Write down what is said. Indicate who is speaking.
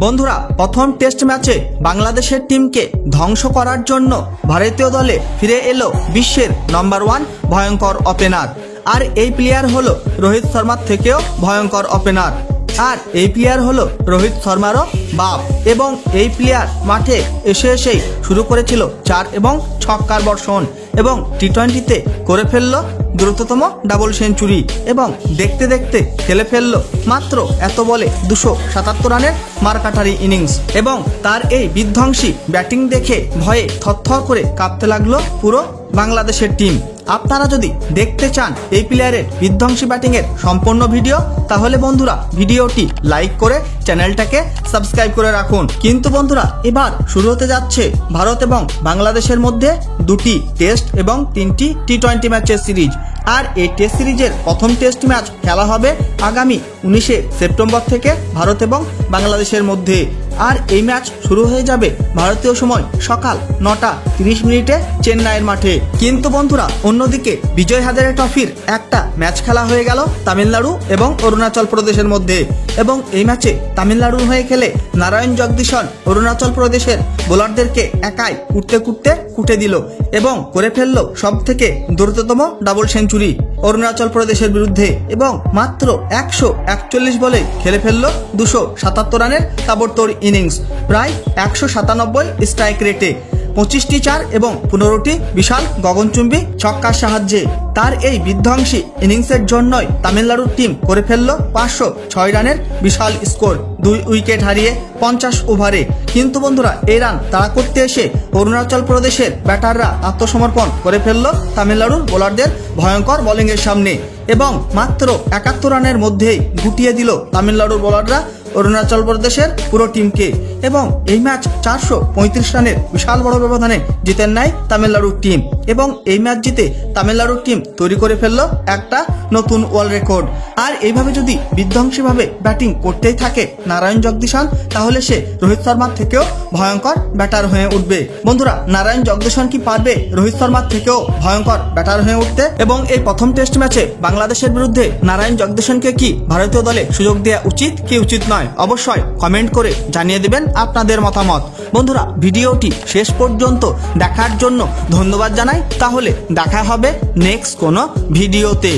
Speaker 1: বন্ধুরা, প্রথম টেস্ট ম্যাচে বাংলাদেশের টিমকে ধ্বংস করার জন্য ভারতীয় দলে ফিরে এলো বিশ্বের নম্বর 1 ভয়ঙ্কর ওপেনার। আর এই প্লেয়ার হলো রোহিত শর্মার থেকেও ভয়ঙ্কর ওপেনার। আর এই প্লেয়ার হলো রোহিত শর্মারও বাপ। এবং এই প্লেয়ার মাঠে এসেই শুরু করেছিল 4 এবং ছক্কার বর্ষণ এবং টি20তে করে ফেললো দ্রুততম ডাবল সেঞ্চুরি এবং দেখতে দেখতে খেলে ফেললো মাত্র এত বলে 277 রানের মারকাটারি ইনিংস। এবং তার এই বিধ্বংসী ব্যাটিং দেখে ভয়ে থরথর করে কাঁপতে লাগলো পুরো বাংলাদেশের টিম। আপনারা যদি দেখতে চান এই প্লেয়ারের বিধ্বংসী ব্যাটিংয়ের সম্পূর্ণ ভিডিও, তাহলে বন্ধুরা ভিডিওটি লাইক করে চ্যানেলটাকে সাবস্ক্রাইব করে রাখুন। কিন্তু বন্ধুরা, এবার শুরু হতে যাচ্ছে ভারত এবং বাংলাদেশের মধ্যে 2টি টেস্ট এবং 3টি টি20 ম্যাচের সিরিজ। আর এই টেস্ট সিরিজের প্রথম টেস্ট ম্যাচ খেলা হবে আগামী 19 সেপ্টেম্বর থেকে ভারত এবং বাংলাদেশের মধ্যে। আর এই ম্যাচ শুরু হয়ে যাবে ভারতীয় সময় সকাল 9:30 চেন্নাইয়ের মাঠে। কিন্তু বন্ধুরা, অন্যদিকে বিজয় হাজারে ট্রফির একটা ম্যাচ খেলা হয়ে গেল তামিলনাড়ু এবং অরুণাচল প্রদেশের মধ্যে। এবং এই ম্যাচে তামিলনাড়ুর হয়ে খেলে নারায়ণ জগদীশন অরুণাচল প্রদেশের বোলারদেরকে একাই কুটে দিল এবং করে ফেললো সব থেকে দ্রুততম ডাবল সেঞ্চুরি অরুণাচল প্রদেশের বিরুদ্ধে। এবং মাত্র 141 বলে খেলে ফেললো 277 রানের তাবড়তোড় ইনিংস, প্রায় 197 স্ট্রাইক রেটে, 25টি 4 এবং 15টি বিশাল গগনচুম্বী ছক্কার সাহায্যে। তার এই বিধ্বংসী ইনিংসের জন্যই তামিলনাড়ুর টিম করে ফেললো 506 রানের বিশাল স্কোর 2 উইকেট হারিয়ে 50 ওভারে। কিন্তু বন্ধুরা, এই রান তাড়া করতে এসে অরুণাচল প্রদেশের ব্যাটাররা আত্মসমর্পণ করে ফেললো তামিলনাড়ুর বোলারদের ভয়ঙ্কর বোলিংয়ের সামনে এবং মাত্র 71 রানের মধ্যেই গুটিয়ে দিল তামিলনাড়ুর বোলাররা অরুণাচল প্রদেশের পুরো টিমকে। এবং এই ম্যাচ 435 রানের বিশাল বড় ব্যবধানে জিতে নেয় তামিলনাড়ুর টিম। এবং এই ম্যাচ জিতে তামিলনাড়ুর টিম তৈরি করে ফেললো একটা নতুন ওয়ার্ল্ড রেকর্ড। আর এইভাবে যদি বিধ্বংসীভাবে ব্যাটিং করতেই থাকে নারায়ণ জগদীশন, তাহলে সে রোহিত শর্মার থেকেও ভয়ঙ্কর ব্যাটার হয়ে উঠবে। বন্ধুরা, নারায়ণ জগদীশন কি পারবে রোহিত শর্মার থেকেও ভয়ঙ্কর ব্যাটার হয়ে উঠতে? এবং এই প্রথম টেস্ট ম্যাচে বাংলাদেশের বিরুদ্ধে নারায়ণ জগদীশনকে কি ভারতীয় দলে সুযোগ দেওয়া উচিত কি উচিত নয়, অবশ্যই কমেন্ট করে জানিয়ে দিবেন আপনাদের মতামত। বন্ধুরা, ভিডিওটি শেষ পর্যন্ত দেখার জন্য ধন্যবাদ জানাই। তাহলে দেখা হবে নেক্সট কোনো ভিডিওতে।